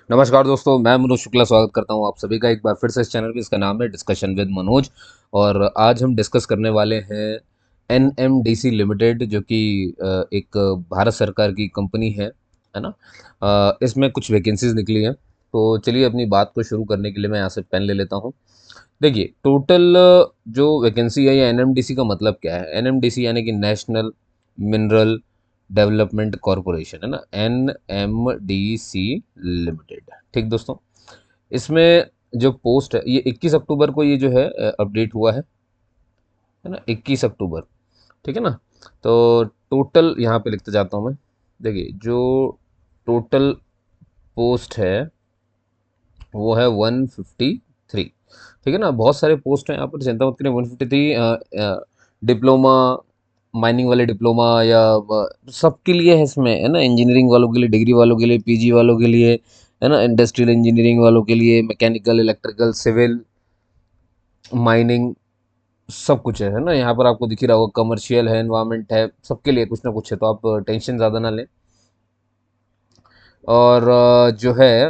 नमस्कार दोस्तों, मैं मनोज शुक्ला स्वागत करता हूं आप सभी का एक बार फिर से इस चैनल पे। इसका नाम है डिस्कशन विद मनोज। और आज हम डिस्कस करने वाले हैं एनएमडीसी लिमिटेड, जो कि एक भारत सरकार की कंपनी है ना। इसमें कुछ वैकेंसीज निकली हैं, तो चलिए अपनी बात को शुरू करने के लिए मैं यहाँ से पेन ले लेता हूँ। देखिए, टोटल जो वैकेंसी है, ये एनएमडीसी का मतलब क्या है। एनएमडीसी यानी कि नेशनल मिनरल डेवलपमेंट कॉरपोरेशन, है ना, एनएमडीसी लिमिटेड। ठीक दोस्तों, इसमें जो पोस्ट है ये 21 अक्टूबर को ये जो है अपडेट हुआ है ना, 21 अक्टूबर। ठीक है ना। तो टोटल यहाँ पे लिखते जाता हूँ मैं। देखिए, जो टोटल पोस्ट है वो है 153। ठीक है ना, बहुत सारे पोस्ट हैं यहाँ पर, चिंता मत करें। 153 डिप्लोमा, माइनिंग वाले डिप्लोमा या सबके लिए है इसमें, है ना। इंजीनियरिंग वालों के लिए, डिग्री वालों के लिए, पीजी वालों के लिए, है ना, इंडस्ट्रियल इंजीनियरिंग वालों के लिए, मैकेनिकल, इलेक्ट्रिकल, सिविल, माइनिंग, सब कुछ है ना। यहाँ पर आपको दिख ही रहा होगा, कमर्शियल है, एनवायरमेंट है, सबके लिए कुछ ना कुछ है, तो आप टेंशन ज़्यादा ना लें। और जो है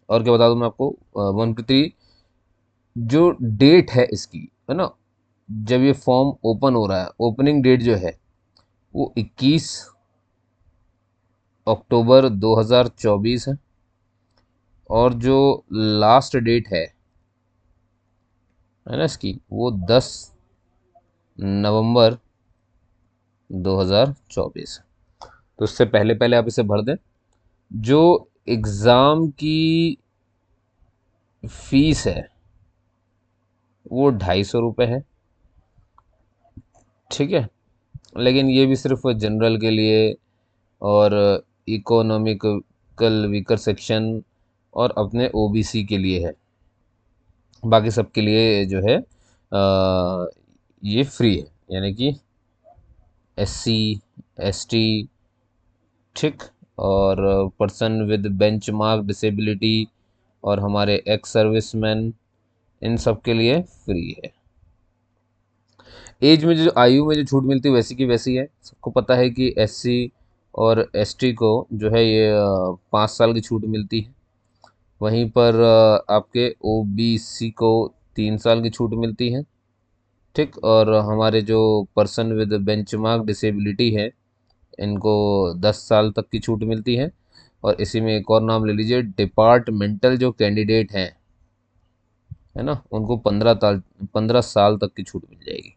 और क्या बता दूं मैं आपको। 153 जो डेट है इसकी, है ना, जब ये फॉर्म ओपन हो रहा है, ओपनिंग डेट जो है वो 21 अक्टूबर 2024 है। और जो लास्ट डेट है ना इसकी, वो 10 नवंबर 2024। तो इससे पहले पहले आप इसे भर दें। जो एग्ज़ाम की फीस है वो 250 रुपये है। ठीक है, लेकिन ये भी सिर्फ जनरल के लिए और इकोनॉमिकल वीकर सेक्शन और अपने ओबीसी के लिए है। बाकी सबके लिए जो है ये फ्री है, यानी कि एससी, एसटी, ठीक, और पर्सन विद बेंचमार्क डिसेबिलिटी और हमारे एक्स सर्विसमैन, इन सब के लिए फ्री है। एज में जो, आयु में जो छूट मिलती है वैसी की वैसी है। सबको पता है कि एससी और एसटी को जो है ये 5 साल की छूट मिलती है। वहीं पर आपके ओबीसी को 3 साल की छूट मिलती है। ठीक, और हमारे जो पर्सन विद बेंचमार्क डिसेबिलिटी है, इनको 10 साल तक की छूट मिलती है। और इसी में एक और नाम ले लीजिए, डिपार्टमेंटल जो कैंडिडेट हैं, है ना, उनको 15 साल तक की छूट मिल जाएगी।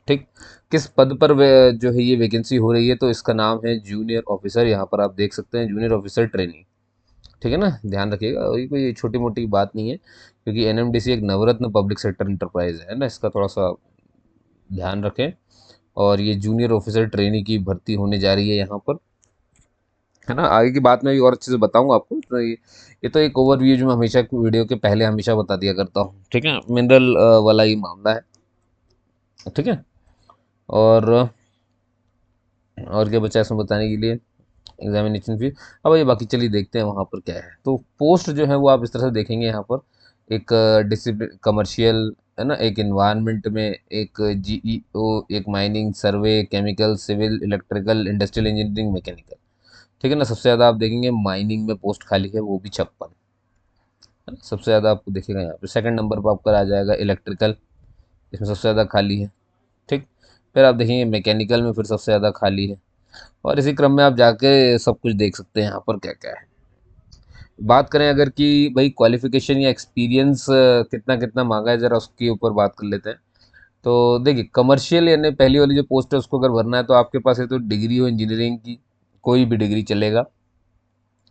ठीक, किस पद पर जो है ये वैकेंसी हो रही है, तो इसका नाम है जूनियर ऑफिसर। यहाँ पर आप देख सकते हैं, जूनियर ऑफिसर ट्रेनिंग। ठीक है ना, ध्यान रखिएगा, और ये कोई छोटी मोटी बात नहीं है, क्योंकि एनएमडीसी एक नवरत्न पब्लिक सेक्टर इंटरप्राइज है ना, इसका थोड़ा सा ध्यान रखें। और ये जूनियर ऑफिसर ट्रेनी की भर्ती होने जा रही है यहाँ पर, है ना। आगे की बात मैं भी और अच्छे से बताऊंगा आपको। तो ये तो एक ओवरव्यू जो मैं हमेशा वीडियो के पहले हमेशा बता दिया करता हूँ। ठीक है, मिनरल वाला ही मामला है। ठीक है, और क्या बचा है इसमें बताने के लिए। एग्जामिनेशन फीस, अब ये बाकी चलिए देखते हैं वहाँ पर क्या है। तो पोस्ट जो है वो आप इस तरह से देखेंगे यहाँ पर। एक डिसिप्लिन कमर्शियल, है ना, एक इन्वायरमेंट में, एक जीईओ, एक mining, survey, chemical, civil, electrical, industrial engineering, mechanical. ठीक है ना, सबसे ज़्यादा आप देखेंगे माइनिंग में पोस्ट खाली है, वो भी 56, है ना, सबसे ज़्यादा आपको दिखेगा यहाँ पे। सेकंड नंबर पर आपका आ जाएगा इलेक्ट्रिकल, इसमें सबसे ज़्यादा खाली है। ठीक, फिर आप देखेंगे मैकेनिकल में फिर सबसे ज़्यादा खाली है। और इसी क्रम में आप जाके सब कुछ देख सकते हैं यहाँ पर क्या क्या है। बात करें अगर कि भाई क्वालिफिकेशन या एक्सपीरियंस कितना कितना मांगा है, ज़रा उसके ऊपर बात कर लेते हैं। तो देखिए, कमर्शियल यानी पहली वाली जो पोस्ट है उसको अगर भरना है, तो आपके पास है तो डिग्री हो इंजीनियरिंग की, कोई भी डिग्री चलेगा,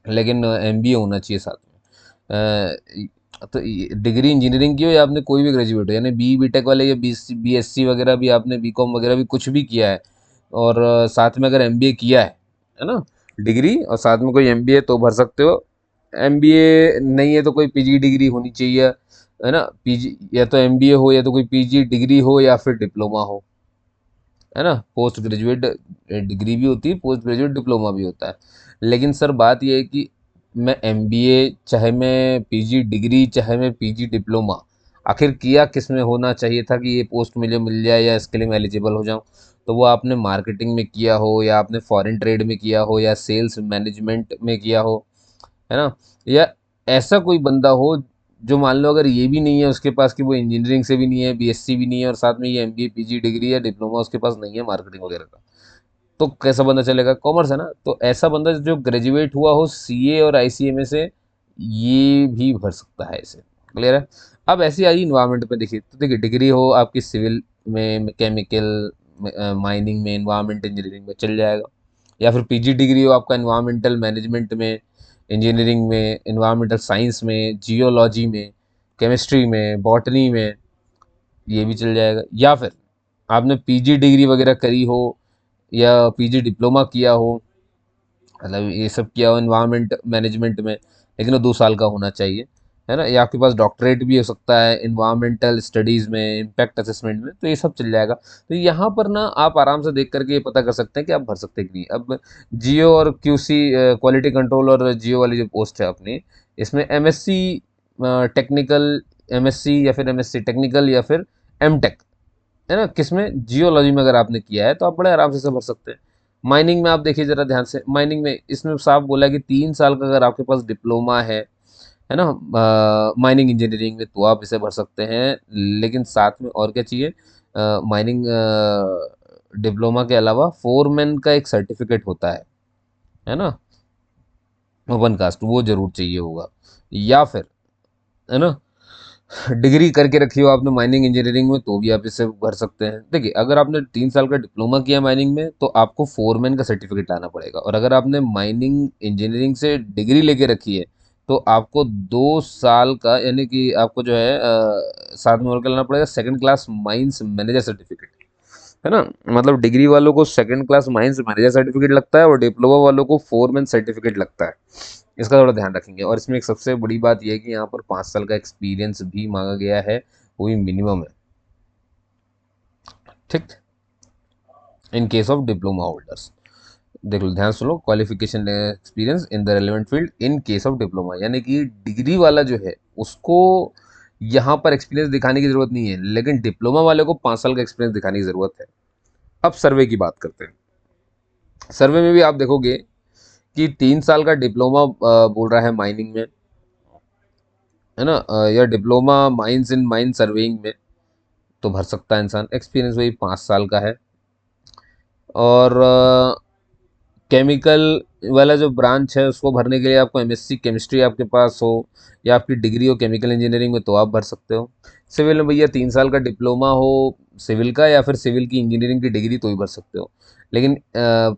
लेकिन एमबीए होना चाहिए साथ में। तो डिग्री इंजीनियरिंग की हो या आपने कोई भी ग्रेजुएट हो, यानी बी बीटेक वाले या बीएससी वगैरह भी, आपने बीकॉम वगैरह भी कुछ भी किया है, और साथ में अगर एमबीए किया है ना, डिग्री और साथ में कोई एमबीए, तो भर सकते हो। एमबीए नहीं है तो कोई पीजी डिग्री होनी चाहिए, है ना। पीजी या तो एमबीए हो, या तो कोई पीजी डिग्री हो, या फिर डिप्लोमा हो, है ना। पोस्ट ग्रेजुएट डिग्री भी होती है, पोस्ट ग्रेजुएट डिप्लोमा भी होता है। लेकिन सर बात यह है कि मैं एमबीए, चाहे मैं पीजी डिग्री, चाहे मैं पीजी डिप्लोमा, आखिर किया किस में होना चाहिए था कि ये पोस्ट मुझे मिल जाए या इसके लिए मैं एलिजिबल हो जाऊं। तो वो आपने मार्केटिंग में किया हो, या आपने फॉरेन ट्रेड में किया हो, या सेल्स मैनेजमेंट में किया हो, है ना। या ऐसा कोई बंदा हो जो मान लो अगर ये भी नहीं है उसके पास कि वो इंजीनियरिंग से भी नहीं है, बीएससी भी नहीं है, और साथ में ये एमबीए पीजी डिग्री या डिप्लोमा उसके पास नहीं है मार्केटिंग वगैरह का, तो कैसा बंदा चलेगा? कॉमर्स है ना, तो ऐसा बंदा जो ग्रेजुएट हुआ हो सीए और आईसीएमए से, ये भी भर सकता है इसे। क्लियर है? अब ऐसी आई इन्वायरमेंट में देखिए, तो देखिए डिग्री हो आपकी सिविल में, केमिकल, माइनिंग में, इन्वायरमेंट इंजीनियरिंग में चल जाएगा, या फिर पीजी डिग्री हो आपका इन्वायरमेंटल मैनेजमेंट में, इंजीनियरिंग में, इन्वायरमेंटल साइंस में, जियोलॉजी में, केमिस्ट्री में, बॉटनी में, ये भी चल जाएगा। या फिर आपने पीजी डिग्री वगैरह करी हो या पीजी डिप्लोमा किया हो, मतलब ये सब किया हो इन्वायरमेंट मैनेजमेंट में, लेकिन वो 2 साल का होना चाहिए, है ना। या आपके पास डॉक्टरेट भी हो सकता है इन्वायरमेंटल स्टडीज़ में, इम्पैक्ट असेसमेंट में, तो ये सब चल जाएगा। तो यहाँ पर ना आप आराम से देख करके ये पता कर सकते हैं कि आप भर सकते हैं कि नहीं। अब जियो और क्यूसी, क्वालिटी कंट्रोल और जियो वाली जो पोस्ट है अपनी, इसमें एमएससी टेक्निकल, एमएससी या फिर एमएससी टेक्निकल या फिर एमटेक, है ना, किसमें? जियोलॉजी में अगर आपने किया है तो आप बड़े आराम से इसे भर सकते हैं। माइनिंग में आप देखिए ज़रा ध्यान से, माइनिंग में इसमें साफ बोला है कि 3 साल का अगर आपके पास डिप्लोमा है ना, माइनिंग इंजीनियरिंग में, तो आप इसे भर सकते हैं। लेकिन साथ में और क्या चाहिए? माइनिंग डिप्लोमा के अलावा फोरमैन का एक सर्टिफिकेट होता है ना, ओपन कास्ट, वो जरूर चाहिए होगा। या फिर, है ना, डिग्री करके रखी हो आपने माइनिंग इंजीनियरिंग में, तो भी आप इससे भर सकते हैं। देखिए अगर आपने 3 साल का डिप्लोमा किया माइनिंग में, तो आपको फोरमैन का सर्टिफिकेट लाना पड़ेगा, और अगर आपने माइनिंग इंजीनियरिंग से डिग्री लेके रखी है, तो आपको 2 साल का, यानी कि आपको जो है साथ में और क्या लाना पड़ेगा? Second class mines manager certificate, है ना। मतलब डिग्री वालों को second class mines manager certificate लगता है और डिप्लोमा वालों को फोरमैन सर्टिफिकेट लगता है। इसका थोड़ा ध्यान रखेंगे। और इसमें एक सबसे बड़ी बात यह है कि यहाँ पर 5 साल का एक्सपीरियंस भी मांगा गया है, वो भी मिनिमम है। ठीक, in case of diploma holders, देख लो ध्यान सुनो, qualification experience in the relevant field in case of diploma, यानी कि डिग्री वाला जो है उसको यहाँ पर एक्सपीरियंस दिखाने की जरूरत नहीं है, लेकिन डिप्लोमा वाले को 5 साल का एक्सपीरियंस दिखाने की जरूरत है। अब सर्वे की बात करते हैं। सर्वे में भी आप देखोगे कि 3 साल का डिप्लोमा बोल रहा है माइनिंग में, है ना, या diploma mines in mine surveying में, तो भर सकता है इंसान। एक्सपीरियंस वही 5 साल का है। और केमिकल वाला जो ब्रांच है उसको भरने के लिए आपको एमएससी केमिस्ट्री आपके पास हो, या आपकी डिग्री हो केमिकल इंजीनियरिंग में, तो आप भर सकते हो। सिविल में भैया 3 साल का डिप्लोमा हो सिविल का, या फिर सिविल की इंजीनियरिंग की डिग्री, तो ही भर सकते हो। लेकिन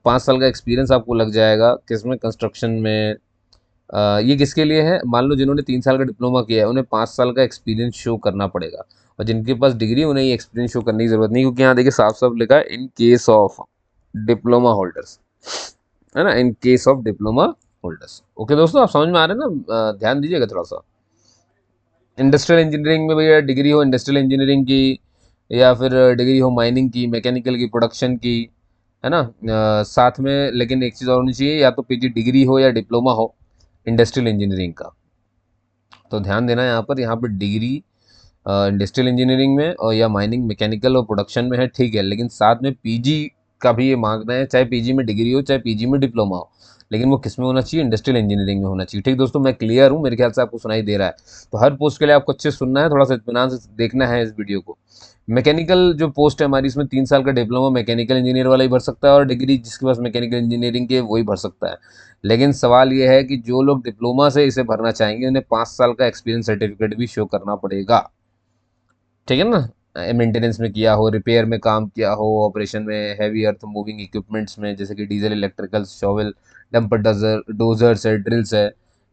5 साल का एक्सपीरियंस आपको लग जाएगा किसमें? कंस्ट्रक्शन में। ये किसके लिए है? मान लो जिन्होंने 3 साल का डिप्लोमा किया है उन्हें 5 साल का एक्सपीरियंस शो करना पड़ेगा, और जिनके पास डिग्री है उन्हें ये एक्सपीरियंस शो करने की जरूरत नहीं, क्योंकि यहाँ देखिए साफ साफ लिखा है in case of diploma holders, है ना, in case of diploma holders. Okay दोस्तों, आप समझ में आ रहे हैं ना? ध्यान दीजिएगा थोड़ा सा। इंडस्ट्रियल इंजीनियरिंग में भैया डिग्री हो इंडस्ट्रियल इंजीनियरिंग की, या फिर डिग्री हो माइनिंग की, मैकेनिकल की, प्रोडक्शन की, है ना, साथ में लेकिन एक चीज़ और होनी चाहिए, या तो पीजी डिग्री हो या डिप्लोमा हो इंडस्ट्रियल इंजीनियरिंग का। तो ध्यान देना यहाँ पर, यहाँ पर डिग्री इंडस्ट्रियल इंजीनियरिंग में और या माइनिंग मैकेनिकल और प्रोडक्शन में है, ठीक है, लेकिन साथ में पीजी का भी ये मांगना है, चाहे पीजी में डिग्री हो चाहे पीजी में डिप्लोमा हो, लेकिन वो किस में होना चाहिए? इंडस्ट्रियल इंजीनियरिंग में होना चाहिए। ठीक दोस्तों, मैं क्लियर हूँ? मेरे ख्याल से आपको सुनाई दे रहा है। तो हर पोस्ट के लिए आपको अच्छे से सुनना है, थोड़ा सा इत्मीनान से देखना है इस वीडियो को। मैकेनिकल जो पोस्ट है हमारी, इसमें 3 साल का डिप्लोमा मैकेनिकल इंजीनियर वाला ही भर सकता है, और डिग्री जिसके पास मैकेनिकल इंजीनियरिंग की है वही भर सकता है। लेकिन सवाल ये है कि जो लोग डिप्लोमा से इसे भरना चाहेंगे उन्हें 5 साल का एक्सपीरियंस सर्टिफिकेट भी शो करना पड़ेगा। ठीक है ना? मेंटेनेंस में किया हो, रिपेयर में काम किया हो, ऑपरेशन में, हैवी अर्थ मूविंग इक्विपमेंट्स में जैसे कि diesel, electrical, shovel, dumper, dozers है, ड्रिल्स है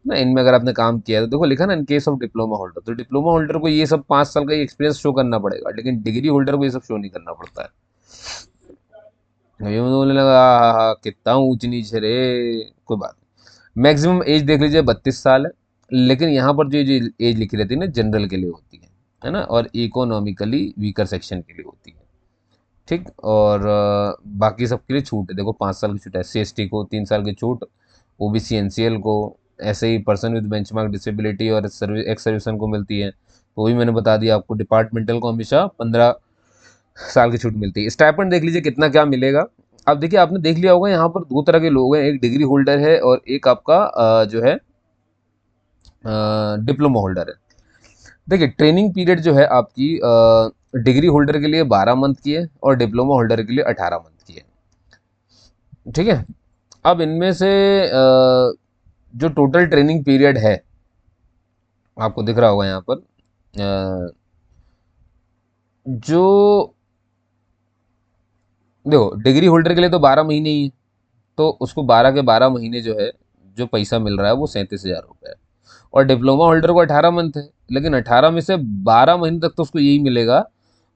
ना, इनमें अगर आपने काम किया है, तो देखो लिखा ना in case of diploma holder, तो डिप्लोमा होल्डर को ये सब 5 साल का एक्सपीरियंस शो करना पड़ेगा, लेकिन डिग्री होल्डर को ये सब शो नहीं करना पड़ता है। ये बोलने लगा, हाँ हाँ कितना ऊंच नीच है रे। कोई बात नहीं, मैक्सिमम एज देख लीजिए 32 साल है, लेकिन यहाँ पर जो एज लिखी रहती है ना, जनरल के लिए होती है ना, और इकोनॉमिकली वीकर सेक्शन के लिए होती है। ठीक, और बाकी सबके लिए छूट है, देखो 5 साल की छूट है, सी को 3 साल की छूट, ओबीसी एनसीएल को, ऐसे ही पर्सन विद बेंचमार्क डिसेबिलिटी और सर्विस एक्स सर्विसन को मिलती है। तो वही मैंने बता दिया आपको, डिपार्टमेंटल को हमेशा 15 साल की छूट मिलती है। स्टाइपेंड देख लीजिए कितना क्या मिलेगा। अब देखिए आपने देख लिया होगा यहाँ पर 2 तरह के लोग हैं, एक डिग्री होल्डर है और एक आपका जो है डिप्लोमा होल्डर है। देखिए ट्रेनिंग पीरियड जो है आपकी डिग्री होल्डर के लिए 12 मंथ की है और डिप्लोमा होल्डर के लिए 18 मंथ की है। ठीक है। अब इनमें से जो टोटल ट्रेनिंग पीरियड है आपको दिख रहा होगा यहाँ पर, जो देखो डिग्री होल्डर के लिए तो 12 महीने ही है, तो उसको 12 के 12 महीने जो है जो पैसा मिल रहा है वो 37,000 रुपये है। और डिप्लोमा होल्डर को 18 मंथ है, लेकिन 18 में से 12 महीने तक तो उसको यही मिलेगा,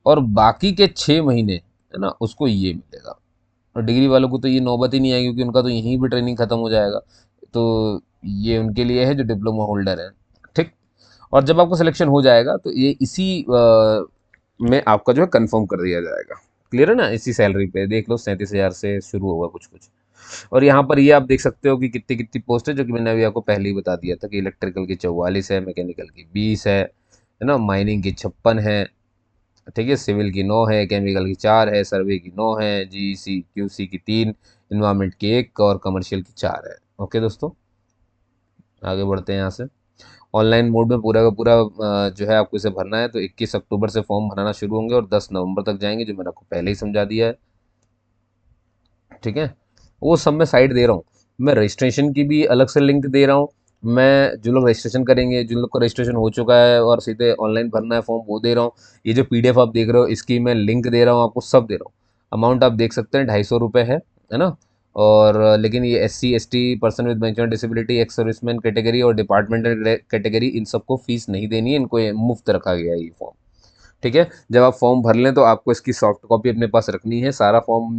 और बाकी के 6 महीने है ना उसको ये मिलेगा। और डिग्री वालों को तो ये नौबत ही नहीं आएगी, क्योंकि उनका तो यहीं भी ट्रेनिंग खत्म हो जाएगा। तो ये उनके लिए है जो डिप्लोमा होल्डर है। ठीक। और जब आपका सिलेक्शन हो जाएगा तो ये इसी में आपका जो है कंफर्म कर दिया जाएगा। क्लियर है ना, इसी सैलरी पे देख लो 37,000 से शुरू होगा कुछ कुछ। और यहाँ पर ये आप देख सकते हो कि कितनी कितनी पोस्ट है, जो कि मैंने अभी आपको पहले ही बता दिया था कि इलेक्ट्रिकल की 44 है, मैकेनिकल की 20 है ना, माइनिंग की 56 है, ठीक है, सिविल की 9 है, केमिकल की 4 है, सर्वे की 9 है, जीईसी क्यूसी की 3, इन्वायरमेंट की 1 और कमर्शियल की 4 है। ओके दोस्तों, आगे बढ़ते हैं यहाँ से। ऑनलाइन मोड में पूरा का पूरा जो है आपको इसे भरना है, तो 21 अक्टूबर से फॉर्म भराना शुरू होंगे और 10 नवंबर तक जाएंगे, जो मैंने आपको पहले ही समझा दिया है। ठीक है। वो सब मैं साइड दे रहा हूँ। मैं रजिस्ट्रेशन की भी अलग से लिंक दे रहा हूँ। मैं जो लोग रजिस्ट्रेशन करेंगे, जिन लोग का रजिस्ट्रेशन हो चुका है और सीधे ऑनलाइन भरना है फॉर्म, वो दे रहा हूँ। ये जो पीडीएफ आप देख रहे हो इसकी मैं लिंक दे रहा हूँ आपको, सब दे रहा हूँ। अमाउंट आप देख सकते हैं 250 रुपये है ना। और लेकिन ये SC ST, person with mention disability, ex serviceman category और डिपार्टमेंटल कैटेगरी, इन सबको फीस नहीं देनी है, इनको ये मुफ्त रखा गया है ये फॉर्म। ठीक है। जब आप फॉर्म भर लें तो आपको इसकी सॉफ्ट कॉपी अपने पास रखनी है। सारा फॉर्म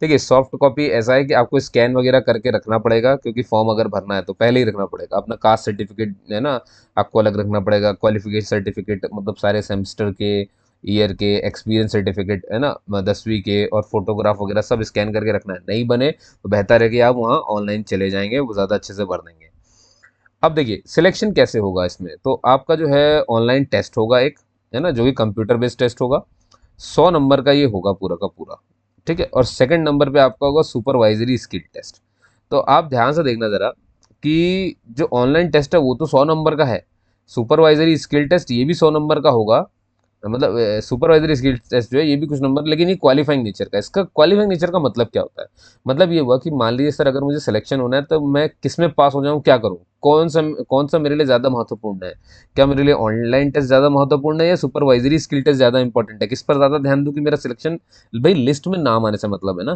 देखिए सॉफ्ट कॉपी ऐसा है कि आपको स्कैन वगैरह करके रखना पड़ेगा, क्योंकि फॉर्म अगर भरना है तो पहले ही रखना पड़ेगा। अपना कास्ट सर्टिफिकेट है ना आपको अलग रखना पड़ेगा, क्वालिफिकेशन सर्टिफिकेट मतलब सारे सेमेस्टर के, ईयर के, एक्सपीरियंस सर्टिफिकेट है ना 10वीं के, और फोटोग्राफ वगैरह सब स्कैन करके रखना है। नहीं बने तो बेहतर है कि आप वहाँ ऑनलाइन चले जाएंगे, वो ज़्यादा अच्छे से भर देंगे। अब देखिए सिलेक्शन कैसे होगा इसमें, तो आपका जो है ऑनलाइन टेस्ट होगा एक, है ना, जो कि कंप्यूटर बेस्ड टेस्ट होगा। 100 नंबर का ये होगा पूरा का पूरा। ठीक है। और सेकंड नंबर पे आपका होगा सुपरवाइजरी स्किल टेस्ट। तो आप ध्यान से देखना ज़रा कि जो ऑनलाइन टेस्ट है वो तो 100 नंबर का है, सुपरवाइजरी स्किल टेस्ट ये भी 100 नंबर का होगा। मतलब सुपरवाइजरी स्किल टेस्ट जो है ये भी कुछ नंबर, लेकिन ये क्वालिफाइंग नेचर का। इसका क्वालिफाइंग नेचर का मतलब क्या होता है? मतलब ये हुआ कि मान लीजिए सर अगर मुझे सिलेक्शन होना है तो मैं किस में पास हो जाऊँ, क्या करूँ, कौन सा मेरे लिए ज़्यादा महत्वपूर्ण है? क्या मेरे लिए ऑनलाइन टेस्ट ज़्यादा महत्वपूर्ण है या सुपरवाइजरी स्किल टेस्ट ज़्यादा इंपॉर्टेंट है? किस पर ज़्यादा ध्यान दूँ कि मेरा सिलेक्शन भाई लिस्ट में नाम आने से मतलब है ना।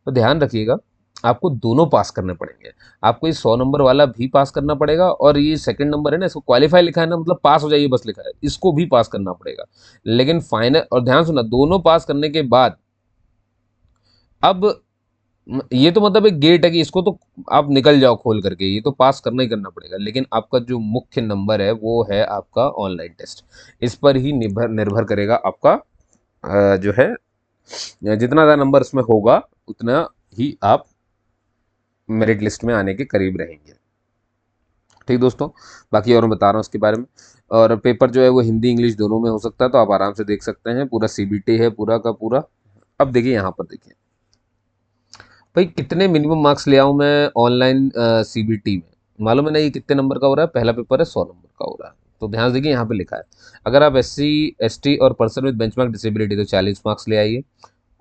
तो ध्यान रखिएगा, आपको दोनों पास करने पड़ेंगे। आपको ये 100 नंबर वाला भी पास करना पड़ेगा, और ये सेकंड नंबर है ना, इसको क्वालिफाई लिखा है ना, मतलब पास हो जाइए बस लिखा है, इसको भी पास करना पड़ेगा। लेकिन फाइनल, और ध्यान सुना, दोनों पास करने के बाद अब ये तो मतलब एक गेट है कि इसको तो आप निकल जाओ खोल करके, ये तो पास करना ही करना पड़ेगा। लेकिन आपका जो मुख्य नंबर है वो है आपका ऑनलाइन टेस्ट। इस पर ही निर्भर निर्भर करेगा आपका जो है, जितना ज़्यादा नंबर इसमें होगा उतना ही आप मेरिट लिस्ट में आने के करीब रहेंगे। ठीक दोस्तों, बाकी और मैं बता रहा हूँ उसके बारे में। और पेपर जो है वो हिंदी इंग्लिश दोनों में हो सकता है, तो आप आराम से देख सकते हैं। पूरा CBT है पूरा का पूरा। अब देखिए यहाँ पर देखिए भाई कितने मिनिमम मार्क्स ले आऊँ मैं ऑनलाइन CBT में। मालूम है ना ये कितने नंबर का हो रहा है? पहला पेपर है 100 नंबर का हो रहा है। तो ध्यान से देखिए यहाँ पे लिखा है, अगर आप SC ST और पर्सन विद बेंचमार्क डिसेबिलिटी तो 40 मार्क्स ले आइए।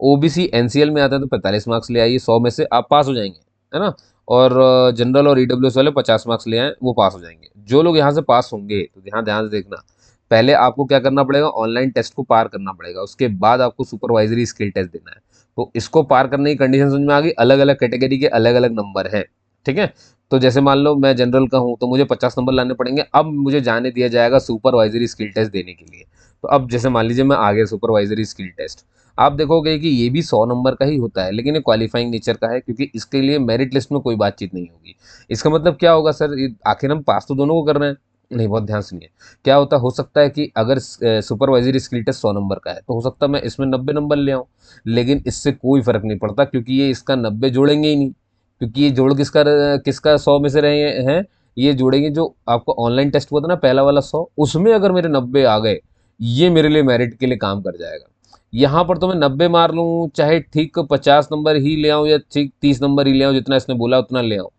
OBC NCL में आता है तो 45 मार्क्स ले आइए, 100 में से आप पास हो जाएंगे, है ना। और जनरल और EWS वाले 50 मार्क्स ले आए, वो पास हो जाएंगे। जो लोग यहाँ से पास होंगे तो ध्यान ध्यान से देखना, पहले आपको क्या करना पड़ेगा, ऑनलाइन टेस्ट को पार करना पड़ेगा, उसके बाद आपको सुपरवाइजरी स्किल टेस्ट देना है। तो इसको पार करने की कंडीशन समझ में आ गई, अलग अलग कैटेगरी के अलग अलग नंबर हैं। ठीक है। तो जैसे मान लो मैं जनरल का हूँ तो मुझे 50 नंबर लाने पड़ेंगे, अब मुझे जाने दिया जाएगा सुपरवाइजरी स्किल टेस्ट देने के लिए। तो अब जैसे मान लीजिए मैं आ गया सुपरवाइजरी स्किल टेस्ट, आप देखोगे कि ये भी 100 नंबर का ही होता है, लेकिन ये क्वालिफाइंग नेचर का है, क्योंकि इसके लिए मेरिट लिस्ट में कोई बातचीत नहीं होगी। इसका मतलब क्या होगा सर, आखिर हम पास तो दोनों को कर रहे हैं। नहीं, बहुत ध्यान सुनिए। क्या होता हो सकता है कि अगर सुपरवाइजरी स्किल टेस्ट 100 नंबर का है तो हो सकता है मैं इसमें 90 नंबर ले आऊँ, लेकिन इससे कोई फर्क नहीं पड़ता, क्योंकि ये इसका 90 जोड़ेंगे ही नहीं। क्योंकि ये जोड़ किसका किसका 100 में से रहे हैं, ये जोड़ेंगे जो आपको ऑनलाइन टेस्ट हुआ था ना पहला वाला 100, उसमें अगर मेरे 90 आ गए, ये मेरे लिए मेरिट के लिए काम कर जाएगा। यहाँ पर तो मैं 90 मार लूँ, चाहे ठीक 50 नंबर ही ले आऊँ या ठीक 30 नंबर ही ले आऊँ, जितना इसने बोला उतना ले आऊँ,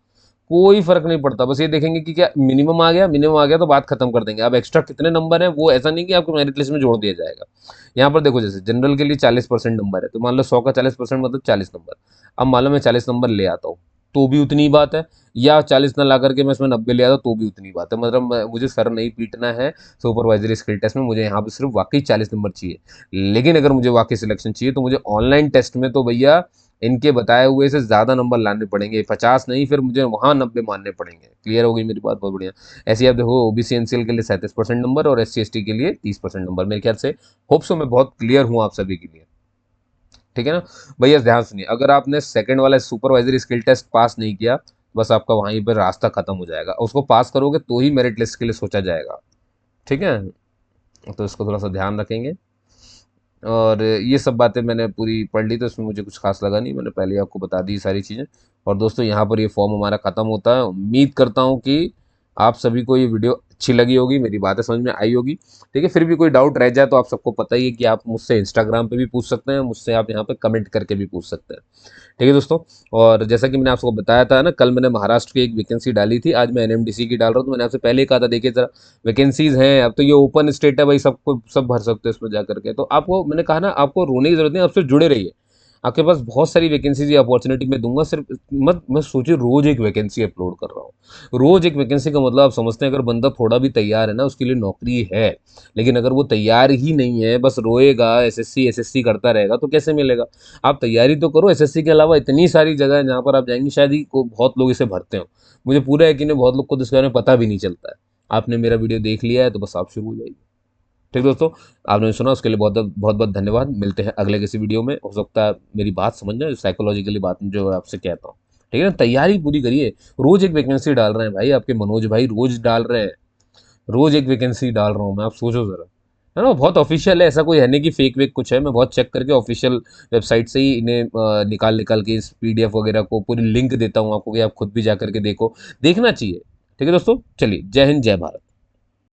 कोई फर्क नहीं पड़ता, बस ये देखेंगे कि क्या मिनिमम आ गया, मिनिमम आ गया तो बात खत्म कर देंगे। अब एक्स्ट्रा कितने नंबर है वो ऐसा नहीं कि आपको मेरिट लिस्ट में जोड़ दिया जाएगा। यहाँ पर देखो, जैसे जनरल के लिए 40% नंबर है, तो मान लो 100 का 40% मतलब 40 नंबर। अब मान लो मैं 40 नंबर ले आता हूँ तो भी उतनी ही बात है, या 40 ना ला करके मैं इसमें 90 ले आता तो भी उतनी बात है। मतलब मुझे सर नहीं पीटना है सुपरवाइजरी स्किल टेस्ट में, मुझे यहाँ पर सिर्फ वाकई 40 नंबर चाहिए। लेकिन अगर मुझे वाकई सिलेक्शन चाहिए तो मुझे ऑनलाइन टेस्ट में तो भैया इनके बताए हुए से ज़्यादा नंबर लाने पड़ेंगे, 50 नहीं, फिर मुझे वहाँ 90 मानने पड़ेंगे। क्लियर हो गई मेरी बात? बहुत बढ़िया। ऐसे ही आप देखो, ओबीसी एनसीएल के लिए 37% नंबर और एससी एसटी के लिए 30% नंबर। मेरे ख्याल से होप सो मैं बहुत क्लियर हूँ आप सभी के लिए, ठीक है ना? भैया ध्यान सुनिए, अगर आपने सेकंड वाला सुपरवाइजरी स्किल टेस्ट पास नहीं किया, बस आपका वहीं पर रास्ता खत्म हो जाएगा। उसको पास करोगे तो ही मेरिट लिस्ट के लिए सोचा जाएगा, ठीक है? तो इसको थोड़ा सा ध्यान रखेंगे। और ये सब बातें मैंने पूरी पढ़ ली तो इसमें मुझे कुछ खास लगा नहीं, मैंने पहले ही आपको बता दी सारी चीज़ें। और दोस्तों यहाँ पर ये फॉर्म हमारा ख़त्म होता है। उम्मीद करता हूँ कि आप सभी को ये वीडियो अच्छी लगी होगी, मेरी बातें समझ में आई होगी, ठीक है? फिर भी कोई डाउट रह जाए तो आप सबको पता ही है कि आप मुझसे इंस्टाग्राम पे भी पूछ सकते हैं, मुझसे आप यहाँ पे कमेंट करके भी पूछ सकते हैं, ठीक है दोस्तों? और जैसा कि मैंने आपको बताया था ना, कल मैंने महाराष्ट्र की एक वैकेंसी डाली थी, आज मैं एनएमडीसी की डाल रहा हूँ। तो मैंने आपसे पहले ही कहा था, देखिए जरा वैकेंसीज हैं, अब तो ये ओपन स्टेट है भाई, सबको सब भर सकते हो इसमें जा करके। तो आपको मैंने कहा ना, आपको रोने की जरूरत नहीं, आपसे जुड़े रहिए। आपके पास बहुत सारी वैकेंसीज या अपॉर्चुनिटी मैं दूंगा, सिर्फ मत मैं सोचिए रोज एक वैकेंसी अपलोड कर रहा हूँ। रोज एक वैकेंसी का मतलब आप समझते हैं, अगर बंदा थोड़ा भी तैयार है ना, उसके लिए नौकरी है। लेकिन अगर वो तैयार ही नहीं है, बस रोएगा, एसएससी एसएससी करता रहेगा, तो कैसे मिलेगा? आप तैयारी तो करो। एसएससी के अलावा इतनी सारी जगह है जहाँ पर आप जाएंगे, शायद ही को बहुत लोग इसे भरते हो। मुझे पूरा यकीन है बहुत लोग को तो इसके बारे में पता भी नहीं चलता है। आपने मेरा वीडियो देख लिया है तो बस आप शुरू हो जाइए, ठीक दोस्तों? आपने सुना उसके लिए बहुत बहुत बहुत धन्यवाद। मिलते हैं अगले किसी वीडियो में। हो सकता है मेरी बात समझना, जो साइकोलॉजिकली बात जो आपसे कहता हूँ, ठीक है ना? तैयारी पूरी करिए। रोज एक वैकेंसी डाल रहे हैं भाई, आपके मनोज भाई रोज डाल रहे हैं। रोज एक वैकेंसी डाल रहा हूँ मैं, आप सोचो जरा, है ना? बहुत ऑफिशियल है, ऐसा कोई है नहीं कि फेक वेक कुछ है। मैं बहुत चेक करके ऑफिशियल वेबसाइट से ही इन्हें निकाल निकाल के इस पीडीएफ वगैरह को पूरी लिंक देता हूँ आपको, कि आप खुद भी जा करके देखो, देखना चाहिए। ठीक है दोस्तों, चलिए, जय हिंद, जय भारत।